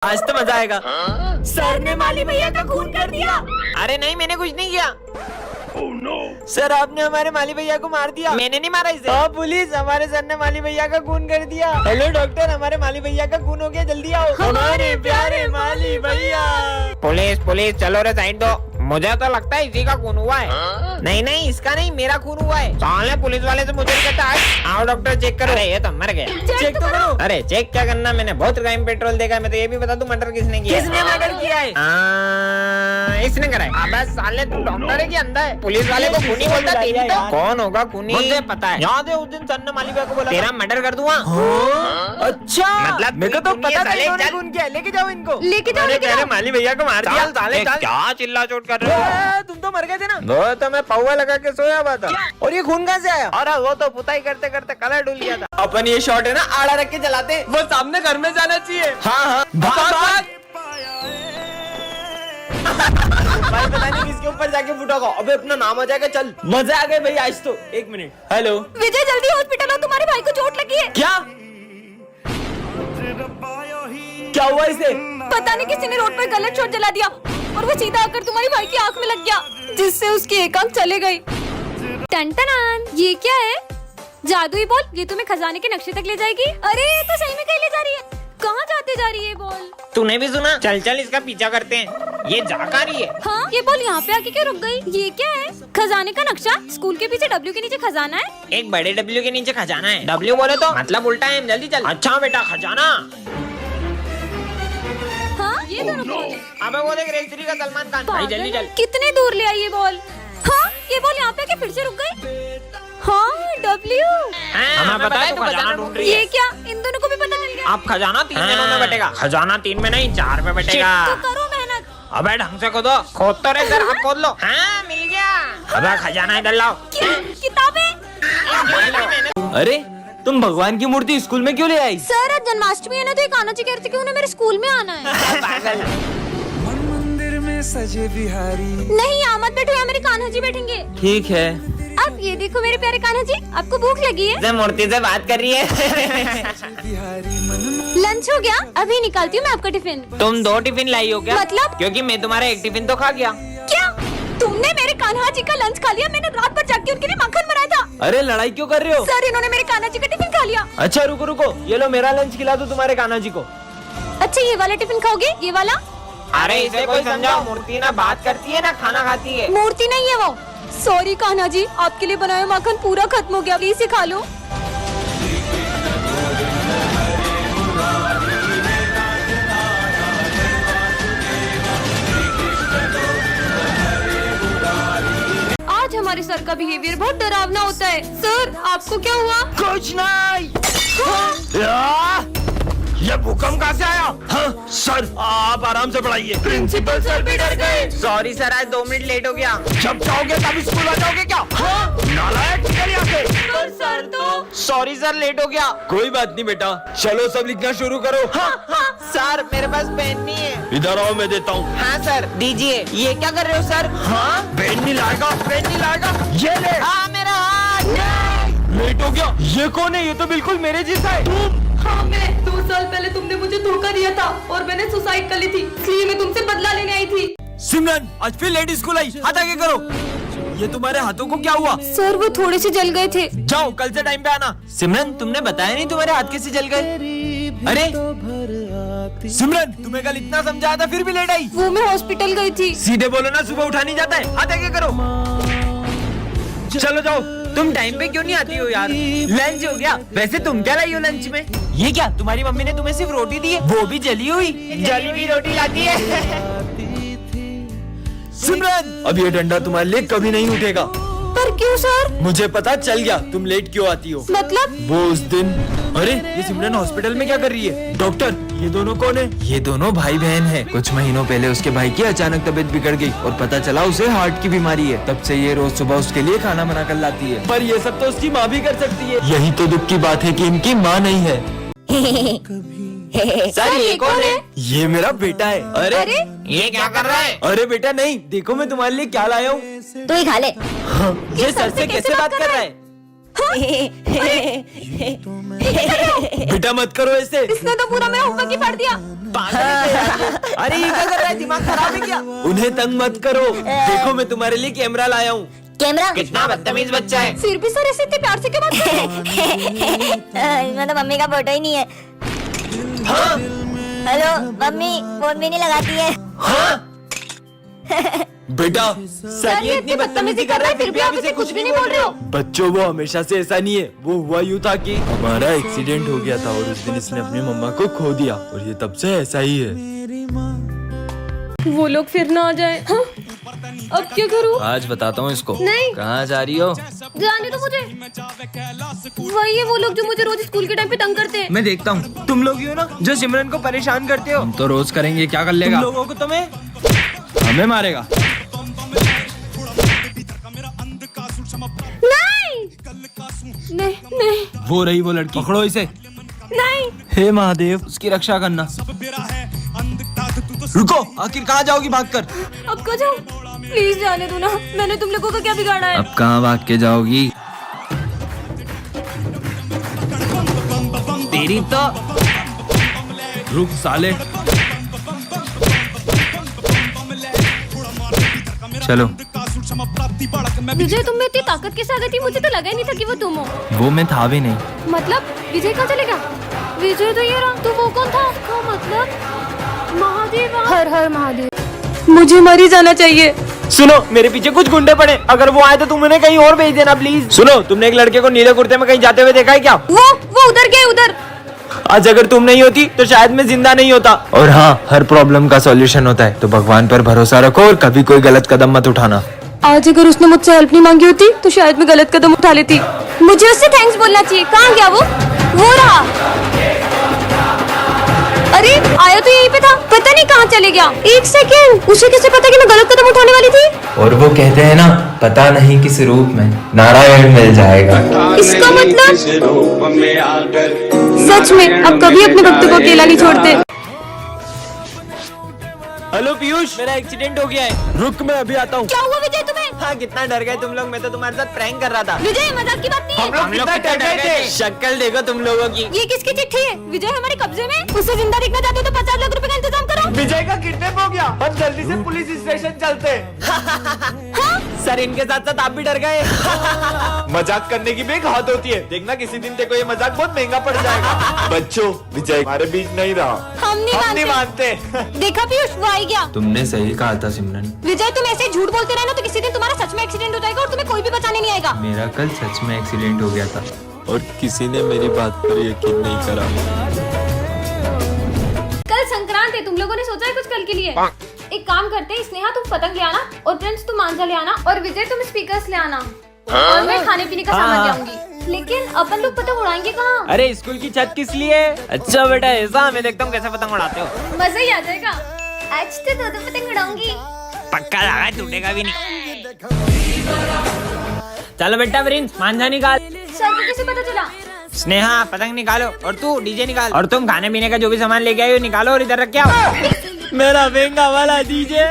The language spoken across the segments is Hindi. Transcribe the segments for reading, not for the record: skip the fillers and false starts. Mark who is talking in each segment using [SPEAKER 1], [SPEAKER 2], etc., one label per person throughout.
[SPEAKER 1] आज तो मजा आएगा।
[SPEAKER 2] सर ने माली भैया का खून कर दिया।
[SPEAKER 1] अरे नहीं, मैंने कुछ नहीं किया। सर आपने हमारे माली भैया को मार दिया। मैंने नहीं मारा इसे। हाँ पुलिस, हमारे सर ने माली भैया का खून कर दिया। हेलो डॉक्टर, हमारे माली भैया का खून हो गया, जल्दी आओ।
[SPEAKER 2] हमारे प्यारे माली भैया।
[SPEAKER 1] पुलिस चलो रे, साइड दो। मुझे तो लगता है इसी का खून हुआ है। नहीं नहीं, इसका नहीं, मेरा खून हुआ है। साले पुलिस वाले से मुझे कहता है आओ डॉक्टर चेक करो। अरे ये तो मर गया।
[SPEAKER 2] चेक तो करो।
[SPEAKER 1] अरे चेक क्या करना, मैंने बहुत टाइम पेट्रोल देखा है। मैं तो ये भी बता दूं मर्डर किसने किया।
[SPEAKER 2] किसने मर्डर किया है?
[SPEAKER 1] इसने करा है। अबे साले तू डॉक्टर है कि अंधा है? पुलिस वाले को खूनी बोलता है तो? कौन होगा खूनी? मुझे पता है। याद है उस दिन सर ने माली भैया को बोला तेरा मर्डर कर दूंगा।
[SPEAKER 2] अच्छा,
[SPEAKER 1] मतलब
[SPEAKER 2] मेरे को तो पता था इन्होंने
[SPEAKER 1] चल।
[SPEAKER 2] खून किया। लेके जाओ इनको।
[SPEAKER 3] लेके जाओ, लेके जाओ।
[SPEAKER 1] माली भैया को मार दिया। साले क्या चिल्ला चोट कर रहे हो?
[SPEAKER 2] तुम तो मर गए थे ना।
[SPEAKER 1] वो तो मैं पौवा लगा के सोया हुआ था। और ये खून कहाँ से आया? अरे वो तो पुताई करते करते कलर डुल गया था। अपन ये शॉट है ना आड़ा रख के चलाते।
[SPEAKER 2] वो सामने घर में जाना चाहिए।
[SPEAKER 1] हाँ भाग। भाई पता नहीं किसके ऊपर जाके फुटागा। अबे अपना नाम आ जाएगा। चल मजा आ गया भाई आज तो। एक मिनट, हेलो
[SPEAKER 3] विजय जल्दी हॉस्पिटल आओ, तुम्हारे भाई को चोट लगी है।
[SPEAKER 1] क्या क्या हुआ इसे?
[SPEAKER 3] पता नहीं किसी ने रोड पर गलत शॉट जला दिया और वो सीधा आकर तुम्हारे भाई की आंख में लग गया, जिससे उसकी एक आंख चले गई। टन ये क्या है? जादुई बॉल, ये तुम्हें खजाने के नक्शे तक ले जाएगी। अरे ये तो सही में कहीं ले जा रही है। कहाँ जाते जा रही है बॉल?
[SPEAKER 1] तूने भी सुना? चल चल इसका पीछा करते हैं। ये जा रही है।
[SPEAKER 3] हाँ, ये बॉल यहाँ पे आके क्यों रुक गई? ये क्या है? खजाने का नक्शा। स्कूल के पीछे W के नीचे खजाना है।
[SPEAKER 1] एक बड़े W के नीचे खजाना है। W बोले तो मतलब उल्टा है। जल्दी चल। अच्छा बेटा, खजाना।
[SPEAKER 3] हाँ, ये दोनों बॉल है।
[SPEAKER 1] अबे वो देख रेल का सलमान खान। भाई जल्दी चल।
[SPEAKER 3] कितने दूर ले आई ये बॉल? हाँ, ये बॉल यहाँ पे आके फिर से रुक गई। हाँ, W।
[SPEAKER 1] हमें पता है तू खजाना ढूंढ रही है।
[SPEAKER 3] ये क्या? इन दोनों को भी पता चल गया।
[SPEAKER 1] अब खजाना 3 दिनों में बटेगा। खजाना 3 में नहीं, 4 में बटेगा।
[SPEAKER 3] तो करो मेहनत।
[SPEAKER 1] अबे ढंग से खोदो। खोद तो रहे सर, अब खोद लो। हाँ मिल गया। अबे खजाना इधर लाओ।
[SPEAKER 3] किताबें।
[SPEAKER 2] अरे तुम भगवान की मूर्ति स्कूल में क्यों ले आई?
[SPEAKER 3] सर आज जन्माष्टमी है ना, तो एक आना चाहिए कहते कि उन्हें मेरे स्कूल में आना है।
[SPEAKER 1] पागल।
[SPEAKER 4] मंदिर में सजे बिहारी।
[SPEAKER 3] नहीं, यहाँ मत बैठो, यहाँ मेरे कान्हा जी बैठेंगे।
[SPEAKER 2] ठीक है।
[SPEAKER 3] अब ये देखो मेरे प्यारे कान्हा जी, आपको भूख लगी है?
[SPEAKER 1] से मूर्ति से बात कर रही है।
[SPEAKER 4] बिहारी मन
[SPEAKER 3] लंच हो गया? अभी निकालती हूँ मैं आपका टिफिन।
[SPEAKER 1] तुम 2 टिफिन लाई हो क्या?
[SPEAKER 3] मतलब?
[SPEAKER 1] क्योंकि मैं तुम्हारा एक टिफिन तो खा गया।
[SPEAKER 3] क्या तुमने मेरे कान्हा जी का लंच खा लिया? मैंने रात भर जाग के उनके लिए माखन बनाया था।
[SPEAKER 2] अरे लड़ाई क्यों कर रहे हो?
[SPEAKER 3] सर इन्होंने मेरे कान्हा जी का टिफिन खा लिया।
[SPEAKER 2] अच्छा रुको रुको, ये लो मेरा लंच खिला दो तुम्हारे कान्हा जी को।
[SPEAKER 3] अच्छा ये वाला टिफिन खाओगे? ये वाला?
[SPEAKER 1] अरे इसे कोई समझाओ। मूर्ति ना बात करती है ना खाना खाती है।
[SPEAKER 3] मूर्ति नहीं है वो। सॉरी कान्हा जी, आपके लिए बनाया माखन पूरा खत्म हो गया, प्लीज खा लो। आज हमारे सर का बिहेवियर बहुत डरावना होता है। सर आपको क्या हुआ?
[SPEAKER 2] कुछ नहीं। ये भूकंप कहाँ से आया? हाँ सर, आप आराम से पढ़ाइए।
[SPEAKER 3] प्रिंसिपल सर भी डर गए।
[SPEAKER 1] सॉरी सर, आज 2 मिनट लेट हो गया।
[SPEAKER 2] जब जाओगे तब स्कूल आ जाओगे क्या? हाँ? नालायक, निकल यहाँ से।
[SPEAKER 3] पर सर तो।
[SPEAKER 1] सॉरी सर, लेट हो गया।
[SPEAKER 2] कोई बात नहीं बेटा, चलो सब लिखना शुरू करो। हाँ।
[SPEAKER 1] सर मेरे पास पेन नहीं है।
[SPEAKER 2] इधर आओ, मैं देता हूँ।
[SPEAKER 1] हाँ सर दीजिए। ये क्या कर रहे हो सर?
[SPEAKER 2] हाँ, पेन नहीं लाएगा, पेन नहीं लाएगा। ये ले।
[SPEAKER 1] हाँ मेरा हाथ।
[SPEAKER 2] लेट हो गया। ये कौन है? ये तो बिल्कुल मेरे जैसा है।
[SPEAKER 3] हाँ मैं 2 साल पहले तुमने मुझे धोखा दिया था और मैंने सुसाइड कर ली थी, इसलिए मैं तुमसे बदला लेने आई थी।
[SPEAKER 2] सिमरन आज फिर लेट स्कूल आई। हाथ आगे करो। ये तुम्हारे हाथों को क्या हुआ?
[SPEAKER 3] सर वो थोड़े से जल गए थे।
[SPEAKER 2] जाओ कल से टाइम पे आना। सिमरन तुमने बताया नहीं तुम्हारे हाथ कैसे जल गए? अरे सिमरन तुम्हें कल इतना समझाया था फिर भी लेट आई।
[SPEAKER 3] वो मैं हॉस्पिटल गई थी।
[SPEAKER 2] सीधे बोलो ना, सुबह उठा नहीं जाता है। हाथ आगे करो। चलो जाओ।
[SPEAKER 1] तुम टाइम पे क्यों नहीं आती हो यार? लंच हो गया। वैसे तुम क्या लाई हो लंच में?
[SPEAKER 2] ये क्या, तुम्हारी मम्मी ने तुम्हें सिर्फ रोटी दी है, वो भी जली हुई?
[SPEAKER 1] जली हुई रोटी लाती है।
[SPEAKER 2] सिमरन अब ये डंडा तुम्हारे लिए कभी नहीं उठेगा।
[SPEAKER 3] पर क्यों सर?
[SPEAKER 2] मुझे पता चल गया तुम लेट क्यों आती हो।
[SPEAKER 3] मतलब?
[SPEAKER 2] वो उस दिन। अरे ये सिमरन हॉस्पिटल में क्या कर रही है? डॉक्टर ये दोनों कौन है? ये दोनों भाई बहन हैं। कुछ महीनों पहले उसके भाई की अचानक तबीयत बिगड़ गई और पता चला उसे हार्ट की बीमारी है। तब से ये रोज सुबह उसके लिए खाना बना कर लाती है। पर ये सब तो उसकी माँ भी कर सकती है। यही तो दुख की बात है कि इनकी माँ नहीं है।
[SPEAKER 1] सर ये कौन है?
[SPEAKER 2] ये मेरा बेटा है।
[SPEAKER 3] अरे
[SPEAKER 1] ये क्या कर रहा है?
[SPEAKER 2] अरे बेटा नहीं, देखो मैं तुम्हारे लिए क्या लाया हूँ।
[SPEAKER 3] तू ही खा ले।
[SPEAKER 2] ये सर से कैसे बात कर रहा है? बेटा मत करो ऐसे।
[SPEAKER 3] इसने तो पूरा मेरा होमवर्क ही पढ़ दिया।
[SPEAKER 1] अरे ये क्या कर रहा है, दिमाग खराब है क्या?
[SPEAKER 2] उन्हें तंग मत करो, देखो मैं तुम्हारे लिए कैमरा लाया हूँ।
[SPEAKER 5] कैमरा?
[SPEAKER 1] कितना बदतमीज बच्चा है।
[SPEAKER 3] फिर भी सर ऐसे इतने प्यार से क्यों बात कर रहे हैं?
[SPEAKER 5] इसमें तो मम्मी का फोटो ही नहीं है। हेलो मम्मी, फोन भी नहीं लगाती है।
[SPEAKER 2] बेटा
[SPEAKER 3] सर ये इतनी बदतमीजी कर रहा है फिर भी आप इसे कुछ भी नहीं बोल रहे हो।
[SPEAKER 2] बच्चों वो हमेशा से ऐसा नहीं है, वो हुआ यूँ था कि हमारा एक्सीडेंट हो गया था और उस दिन इसने अपनी मम्मा को खो दिया और ये तब से ऐसा ही है।
[SPEAKER 3] वो लोग फिर ना आ जाए। हाँ? अब क्या करूँ?
[SPEAKER 2] आज बताता हूँ इसको।
[SPEAKER 3] नहीं।
[SPEAKER 2] कहाँ जा रही हो?
[SPEAKER 3] जाने दो मुझे। वही है वो लोग जो मुझे रोज स्कूल के टाइम पे तंग करते हैं।
[SPEAKER 2] मैं देखता हूँ।
[SPEAKER 1] तुम लोग ही हो ना जो सिमरन को परेशान करते हो।
[SPEAKER 2] हम तो रोज करेंगे, क्या कर
[SPEAKER 1] तुम
[SPEAKER 2] लेगा?
[SPEAKER 1] लोगों को तुम्हें
[SPEAKER 2] हमें मारेगा।
[SPEAKER 3] नहीं नहीं
[SPEAKER 2] वो रही वो लड़की, पकड़ो इसे।
[SPEAKER 3] नहीं।
[SPEAKER 2] हे महादेव, उसकी रक्षा करना। रुको, आखिर कहाँ जाओगी भागकर?
[SPEAKER 3] अब कहाँ जाऊँ? प्लीज जाने दो ना, मैंने तुम लोगों का क्या बिगाड़ा है?
[SPEAKER 2] अब कहाँ भाग के जाओगी?
[SPEAKER 1] तेरी तो
[SPEAKER 2] रुक साले। चलो।
[SPEAKER 3] विजय तुम में इतनी ताकत कैसे आ गई थी? मुझे तो लगा ही नहीं था कि वो तुम हो।
[SPEAKER 2] वो मैं था भी नहीं।
[SPEAKER 3] मतलब विजय कहाँ चले गया? विजय तो ये रहा, तो वो कौन था? उसका मतलब महादेव। हर हर महादेव। मुझे मर ही जाना चाहिए।
[SPEAKER 1] सुनो, मेरे पीछे कुछ गुंडे पड़े, अगर वो आए तो तुम उन्हें कहीं और भेज देना प्लीज। सुनो, तुमने एक लड़के को नीले कुर्ते में कहीं जाते हुए देखा है क्या?
[SPEAKER 3] वो उधर गए उधर।
[SPEAKER 1] आज अगर तुम नहीं होती तो शायद मैं जिंदा नहीं होता।
[SPEAKER 2] और हाँ, हर प्रॉब्लम का सॉल्यूशन होता है, तो भगवान पर भरोसा रखो और कभी कोई गलत कदम मत उठाना।
[SPEAKER 3] आज अगर उसने मुझसे हेल्प नहीं मांगी होती तो शायद मैं गलत कदम उठा लेती। मुझे उससे थैंक्स बोलना चाहिए। कहाँ गया वो रहा। अरे आया तो यहीं पे था, पता नहीं कहाँ चले गया। एक सेकेंड, उसे कैसे पता कि मैं गलत कदम उठाने वाली थी?
[SPEAKER 2] और वो कहते हैं ना, पता नहीं किस रूप में नारायण मिल जाएगा।
[SPEAKER 3] इसका मतलब सच में अब कभी अपने भक्तों को अकेला नहीं छोड़ते।
[SPEAKER 1] हेलो पीयूष, मेरा एक्सीडेंट हो गया है।
[SPEAKER 2] रुक, मैं अभी आता हूँ।
[SPEAKER 3] क्या हुआ विजय तुम्हें?
[SPEAKER 1] हाँ, कितना डर गए तुम लोग, मैं तो तुम्हारे साथ प्रैंक कर रहा था।
[SPEAKER 3] विजय मजाक की बात नहीं है।
[SPEAKER 1] हम लोग कितना डर गए थे। शक्ल देखो तुम लोगों की।
[SPEAKER 3] ये किसकी चिट्ठी है? विजय हमारे कब्जे में। उसे जिंदा देखना चाहते हो तो 50 लाख रुपए का इंतजाम करो।
[SPEAKER 1] विजय का किडनैप हो गया, हम जल्दी से पुलिस स्टेशन चलते। सर, इनके साथ साथ आप भी डर गए। मजाक करने की भी एक हद होती है, देखना किसी दिन तेरे को ये मजाक बहुत महंगा पड़ जाएगा। बच्चों, विजय हमारे बीच नहीं रहा।
[SPEAKER 3] हम नहीं
[SPEAKER 1] मानते।
[SPEAKER 3] देखा पीयूष, वो आ ही गया।
[SPEAKER 2] तुमने सही कहा था सिमरन।
[SPEAKER 3] विजय तुम ऐसे झूठ बोलते रहे ना तो किसी दिन तुम्हारा सच में एक्सीडेंट हो जाएगा और तुम्हें कोई भी बचाने नहीं आएगा।
[SPEAKER 2] मेरा कल सच में एक्सीडेंट हो गया था और किसी ने मेरी बात पर यकीन नहीं करा।
[SPEAKER 3] कल संक्रांत है, तुम लोगों ने सोचा है कुछ कल के लिए? एक काम करते हैं, स्नेहा तुम पतंग ले आना और प्रिंस तुम मांझा ले आना और विजय तुम स्पीकर्स ले आना और मैं खाने पीने का सामान ले आऊंगी। लेकिन अपन लोग पतंग उड़ाएंगे कहाँ?
[SPEAKER 1] अरे स्कूल की छत किस लिए? अच्छा बेटा ऐसा, मैं देखता हूँ कैसे पतंग उड़ाते हो।
[SPEAKER 3] मजा ही आ जाएगा। आज तो दो पतंग उड़ाऊंगी।
[SPEAKER 1] पक्का लगा, टूटेगा भी नहीं। चलो बेटा प्रिंस, मांझा निकाल।
[SPEAKER 3] सर को कैसे पता चला?
[SPEAKER 1] स्नेहा पतंग निकालो और तू डीजे निकाल और तुम खाने पीने का जो भी सामान लेके आई हो निकालो और इधर रख के आओ। मेरा महंगा वाला डीजे।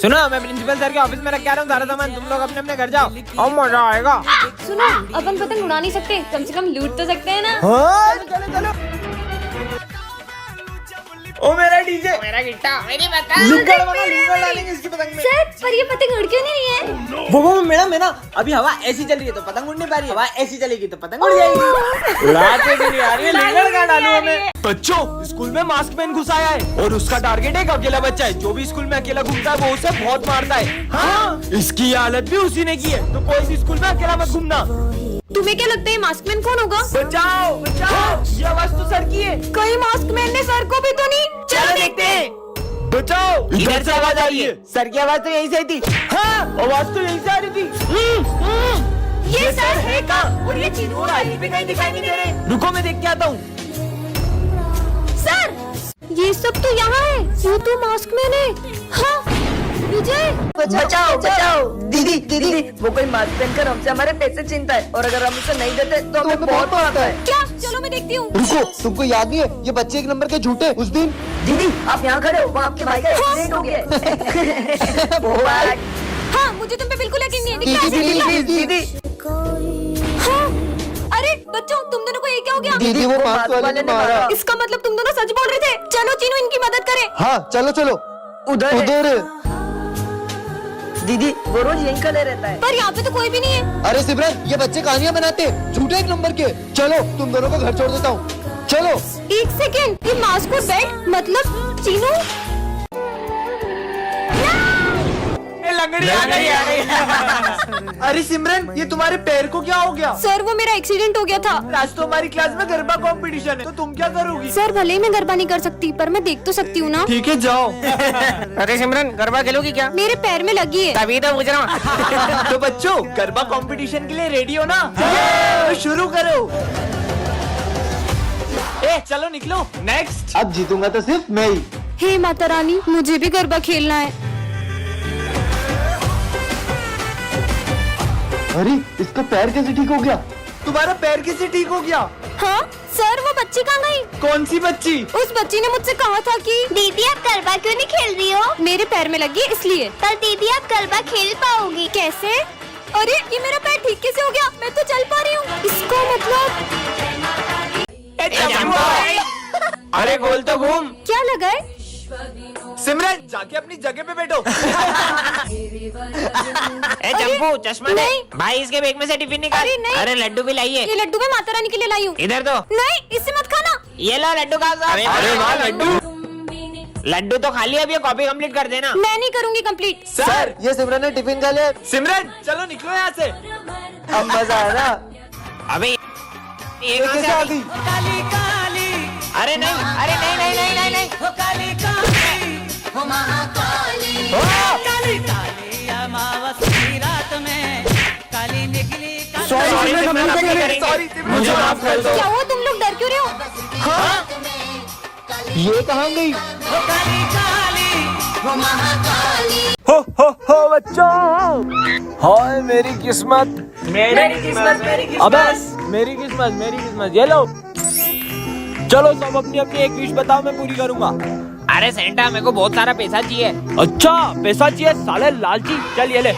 [SPEAKER 1] सुनो, मैं प्रिंसिपल सर के ऑफिस में रख के आ रहा हूँ सारा सामान, तुम लोग अपने अपने घर जाओ और मजा आएगा।
[SPEAKER 3] सुनो, अपन पतंग उड़ा नहीं सकते, कम से कम लूट तो सकते हैं ना।
[SPEAKER 1] हाँ, चलो चलो। ओ मेरा डीजे, मेरा गिटार, मेरी पतंग। लिंगर डालेंगे इसकी पतंग में।
[SPEAKER 3] सर, पर ये पतंग उड़ क्यों नहीं रही है?
[SPEAKER 1] वो मैडम है ना, अभी हवा ऐसी चल रही है तो पतंग उड़ नहीं पा रही है, हवा ऐसी चलेगी तो पतंग उड़ जाएगी। उड़ाते भी नहीं आ रही है, लिंगर कहाँ डालूं हमें? बच्चों, स्कूल में मास्क मैन घुस आया है और उसका टारगेट एक अकेला बच्चा है। जो भी स्कूल में अकेला घूमता है वो उसे बहुत मारता है। हाँ, इसकी हालत भी उसी ने की है, तो कोई भी स्कूल में अकेला मत घूमना।
[SPEAKER 3] तुम्हें क्या लगता है मास्कमैन कौन होगा?
[SPEAKER 1] बचाओ बचाओ, ये आवाज तो सर की है।
[SPEAKER 3] कहीं मास्कमैन ने सर को भी तो नहीं?
[SPEAKER 1] चलो देखते हैं। बचाओ, इधर से आवाज आ रही है। सर की आवाज तो यहीं से थी। हाँ, आवाज तो यहीं से आ रही थी।
[SPEAKER 3] ये सर है का?
[SPEAKER 1] और ये चीज और आगे भी कहीं दिखाई नहीं दे रहे। रुको, मैं देख के आता हूँ।
[SPEAKER 3] सर, ये सब तो यहाँ है, वो तो मास्कमैन है। हाँ, विजय
[SPEAKER 5] बचाओ बचाओ। दीदी दीदी, वो कोई मास्क पहनकर हमसे हमारे पैसे छीनता है और अगर हम उसे नहीं देते तो हमें बहुत मारता है।
[SPEAKER 3] क्या? चलो मैं देखती हूँ।
[SPEAKER 6] रुको, तुमको याद नहीं है ये बच्चे एक नंबर के झूठे उस दिन?
[SPEAKER 5] दीदी आप यहाँ खड़े हो, वो आपके भाई का एक्सीडेंट हो गया है।
[SPEAKER 3] हाँ, मुझे तुम पे बिल्कुल यकीन नहीं है। दिखा
[SPEAKER 6] दीदी,
[SPEAKER 3] ऐसे
[SPEAKER 6] दीदी,
[SPEAKER 3] दिखा।
[SPEAKER 6] दीदी,
[SPEAKER 5] दीदी
[SPEAKER 3] हाँ? अरे बच्चों, तुम दोनों को ये क्या हो गया?
[SPEAKER 6] दीदी वो मास्क वाले ने मारा।
[SPEAKER 3] इसका मतलब तुम दोनों सच बोल रहे थे। चलो चीनू, इनकी मदद करें।
[SPEAKER 6] हाँ चलो चलो
[SPEAKER 5] उधर
[SPEAKER 6] उधर।
[SPEAKER 5] दीदी वो रोज यहीं खड़े रहता है।
[SPEAKER 3] पर यहाँ पे तो कोई भी नहीं है।
[SPEAKER 6] अरे सिमरन, ये बच्चे कहानियां बनाते हैं, झूठे एक नंबर के। चलो तुम दोनों को घर छोड़ देता हूँ, चलो।
[SPEAKER 3] एक सेकेंड, ये मास्क और बेल्ट मतलब चीनू?
[SPEAKER 1] लंगड़ी आ गई।
[SPEAKER 6] अरे सिमरन, ये तुम्हारे पैर को क्या हो गया?
[SPEAKER 3] सर वो मेरा एक्सीडेंट हो गया था।
[SPEAKER 1] आज तो हमारी क्लास में गरबा कंपटीशन है, तो तुम क्या करोगी?
[SPEAKER 3] सर भले ही मैं गरबा नहीं कर सकती, पर मैं देख तो सकती हूँ ना।
[SPEAKER 6] ठीक है जाओ।
[SPEAKER 1] अरे सिमरन, गरबा खेलोगी क्या?
[SPEAKER 3] मेरे पैर में लगी है।
[SPEAKER 1] तभी तो पूछ रहा हूँ। तो बच्चों, गरबा कंपटीशन के लिए रेडी हो ना? तो शुरू करो। चलो निकलो। नेक्स्ट।
[SPEAKER 6] अब जीतूंगा तो सिर्फ मैं ही।
[SPEAKER 3] हे माता रानी, मुझे भी गरबा खेलना है।
[SPEAKER 6] अरे इसका पैर कैसे ठीक हो गया?
[SPEAKER 1] तुम्हारा पैर कैसे ठीक हो गया?
[SPEAKER 3] हाँ सर, वो बच्ची कहाँ गई?
[SPEAKER 1] कौन सी बच्ची?
[SPEAKER 3] उस बच्ची ने मुझसे कहा था कि
[SPEAKER 7] दीदी आप गरबा क्यों नहीं खेल रही हो?
[SPEAKER 3] मेरे पैर में लगी है इसलिए।
[SPEAKER 7] पर दीदी आप गरबा खेल पाओगी।
[SPEAKER 3] कैसे? अरे ये मेरा पैर ठीक कैसे हो गया? मैं तो चल पा रही हूँ। इसका मतलब
[SPEAKER 1] अरे गोल तो घूम।
[SPEAKER 3] क्या लगा है?
[SPEAKER 1] सिमरन, जाके अपनी जगह पे बैठो। चंपू, चश्मा दे।
[SPEAKER 3] नहीं।
[SPEAKER 1] भाई इसके बैग में से टिफिन निकाल।
[SPEAKER 3] अरे नहीं।
[SPEAKER 1] अरे लड्डू भी लाइए।
[SPEAKER 3] ये लड्डू मैं माता रानी के लिए लाई हूँ।
[SPEAKER 1] इधर दो।
[SPEAKER 3] नहीं, इससे मत खाना।
[SPEAKER 1] ये लो लड्डू खा। अरे वाह लड्डू। लड्डू तो खा लिया, अब ये कॉपी कंप्लीट कर देना।
[SPEAKER 3] मैं नहीं करूँगी कंप्लीट।
[SPEAKER 6] सर, ये सिमरन ने टिफिन खा लिया।
[SPEAKER 1] सिमरन चलो निकलो यहाँ से।
[SPEAKER 6] अब मजा आया ना?
[SPEAKER 1] अबे ये कहाँ से
[SPEAKER 6] कैसे
[SPEAKER 1] आ
[SPEAKER 6] आ
[SPEAKER 1] गई?
[SPEAKER 6] गई?
[SPEAKER 1] अरे नहीं, अरे नहीं नहीं नहीं नहीं नहीं। सॉरी, मुझे माफ कर दो।
[SPEAKER 3] क्या हुआ, तुम लोग डर क्यों रहे हो?
[SPEAKER 6] ये कहाँ गई?
[SPEAKER 2] हो बच्चों, हाय मेरी किस्मत।
[SPEAKER 1] मेरी किस्मत, मेरी किस्मत।
[SPEAKER 2] अबे मेरी किस्मत, ये लो। चलो सब अपनी अपनी एक विश बताओ, मैं पूरी करूंगा।
[SPEAKER 1] अरे सेंटा, मेरे को बहुत सारा पैसा चाहिए।
[SPEAKER 2] अच्छा पैसा चाहिए, साले लालची। चल ये ले।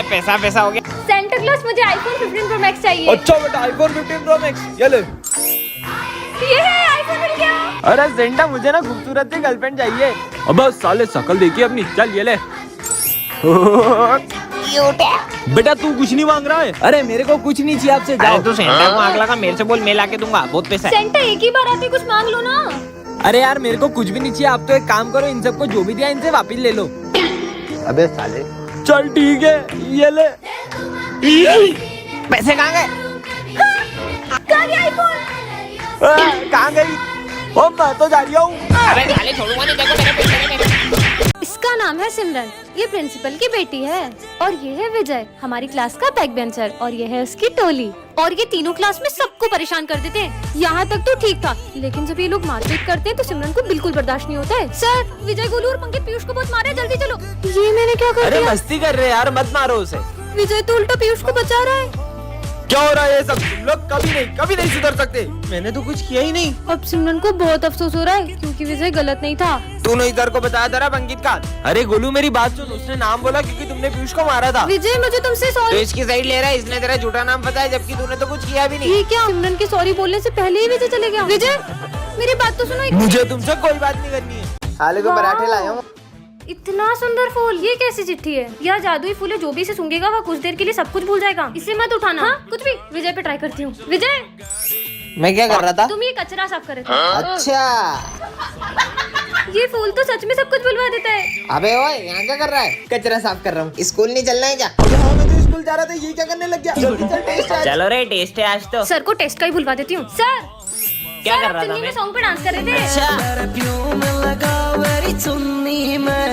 [SPEAKER 1] पैसा पैसा हो गया।
[SPEAKER 3] सेंटा क्लॉज, मुझे आईफोन 15 प्रो मैक्स चाहिए।
[SPEAKER 2] अच्छा बेटा, आईफोन 15 प्रो मैक्स, ये ले।
[SPEAKER 3] ये है, आईफोन मिल गया।
[SPEAKER 2] अरे सेंटा, मुझे ना खूबसूरत सी गर्लफ्रेंड चाहिए। अब साले शकल देखी अपनी। चल ये ले। बेटा तू कुछ नहीं मांग रहा है? अरे मेरे को कुछ नहीं चाहिए आपसे, जाओ।
[SPEAKER 1] अरे तू सेंटा को आग लगा, मेरे से बोल, मैं लाके दूंगा, बहुत पैसा है।
[SPEAKER 3] सेंटा एक ही बार आते, कुछ मांग लो ना।
[SPEAKER 2] अरे यार मेरे को कुछ भी नहीं चाहिए, आप तो एक काम करो, इन सबको जो भी दिया इनसे वापिस ले लो।
[SPEAKER 6] अबे साले।
[SPEAKER 2] चल ठीक है, ये ले।
[SPEAKER 1] पैसे कहाँ गए?
[SPEAKER 3] कहाँ गया आईफोन?
[SPEAKER 2] कहाँ गई? ओ मैं तो जा रहा हूँ।
[SPEAKER 1] अबे साले छोड़ूंगा नहीं, देखो मेरे पैसे मेरे।
[SPEAKER 3] इसका नाम है सिमरन, ये प्रिंसिपल की बेटी है। और ये है विजय, हमारी क्लास का बैक बेंचर। और ये है उसकी टोली। और ये तीनों क्लास में सबको परेशान कर देते हैं। यहाँ तक तो ठीक था, लेकिन जब ये लोग मारपीट करते हैं तो सिमरन को बिल्कुल बर्दाश्त नहीं होता है। सर, विजय, गोलू और पंकज पीयूष को बहुत मारा है, जल्दी चलो। ये मैंने क्या कर
[SPEAKER 2] अरे
[SPEAKER 3] दिया?
[SPEAKER 2] मस्ती कर रहे यार, मत मारो उसे।
[SPEAKER 3] विजय तो उल्टा पीयूष को बचा रहा है।
[SPEAKER 2] क्या हो रहा है ये सब? तुम लोग कभी नहीं सुधर सकते। मैंने तो कुछ किया ही नहीं।
[SPEAKER 3] अब सिमरन को बहुत अफसोस हो रहा है, क्योंकि विजय गलत नहीं था।
[SPEAKER 2] तूने इधर को बताया था अंकित का। अरे गोलू मेरी बात सुन, उसने नाम बोला क्योंकि तुमने पीयूष को मारा था।
[SPEAKER 3] विजय, मुझे तुमसे
[SPEAKER 1] तो
[SPEAKER 3] सॉरी।
[SPEAKER 1] इसकी साइड ले रहा है, इसने तेरा झूठा नाम बताया, जबकि तूने तो कुछ किया भी नहीं।
[SPEAKER 3] ये क्या? सिमरन के सॉरी बोलने से पहले ही विजय चले गया। विजय, मेरी बात तो सुनो।
[SPEAKER 2] मुझे तुमसे कोई बात नहीं करनी है।
[SPEAKER 6] आलू के पराठे लाया हूँ।
[SPEAKER 3] इतना सुंदर फूल, ये कैसी चिट्ठी है? यह जादुई फूल है, जो भी इसे सूंघेगा वह कुछ देर के लिए सब कुछ भूल जाएगा। इसे मत उठाना। हाँ, कुछ भी। विजय पे ट्राई करती हूँ। विजय,
[SPEAKER 1] मैं क्या कर रहा था?
[SPEAKER 3] तुम ये कचरा साफ कर रहे थे।
[SPEAKER 1] अच्छा।
[SPEAKER 3] ये फूल तो सच में सब कुछ भुलवा देता है।
[SPEAKER 1] अबे ओए, यहाँ क्या कर रहा है? कचरा साफ कर रहा हूँ। स्कूल नहीं चलना है क्या?
[SPEAKER 2] हाँ, मैं तो स्कूल जा रहा था, ये क्या करने लग गया? जल्दी चल, टेस्ट है।
[SPEAKER 1] चलो रे, टेस्ट है आज तो।
[SPEAKER 3] सर को टेस्ट का ही भुलवा देती हूँ। सर,
[SPEAKER 1] क्या कर रहा था
[SPEAKER 3] में
[SPEAKER 1] मैं?
[SPEAKER 3] सॉन्ग पे डांस कर रहे थे।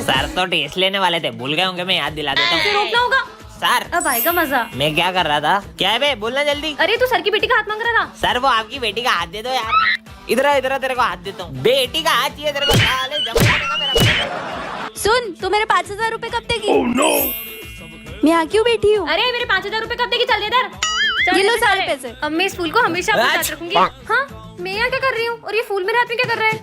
[SPEAKER 1] सर तो टेस्ट लेने वाले थे, भूल गए होंगे, मैं याद दिला देता
[SPEAKER 3] फिर
[SPEAKER 1] हूँ।
[SPEAKER 3] रोकना होगा।
[SPEAKER 1] सर,
[SPEAKER 3] अब आएगा मजा।
[SPEAKER 1] मैं क्या कर रहा था? क्या है बे, बोलना जल्दी।
[SPEAKER 3] अरे तू सर की बेटी का हाथ मांग रहा था।
[SPEAKER 1] सर वो आपकी बेटी का हाथ दे दो यार। इधर इधर तेरे को हाथ देता हूँ। बेटी का हाथ चाहिए तेरे को। साले जमा करेगा मेरा।
[SPEAKER 7] सुन, तू मेरे 5,000 रुपए कब देगी? मैं यहाँ क्यों बैठी हूँ?
[SPEAKER 3] अरे मेरे 5,000 रुपए कब देगी? चल दे इधर। चल
[SPEAKER 7] ये लो
[SPEAKER 3] दे
[SPEAKER 7] सारे
[SPEAKER 3] सारे।
[SPEAKER 7] पैसे।
[SPEAKER 3] अब मैं इस फूल को हमेशा अपने साथ रखूंगी। हाँ, मैं यहाँ क्या कर रही हूँ और ये फूल मेरे हाथ में क्या कर रहा है?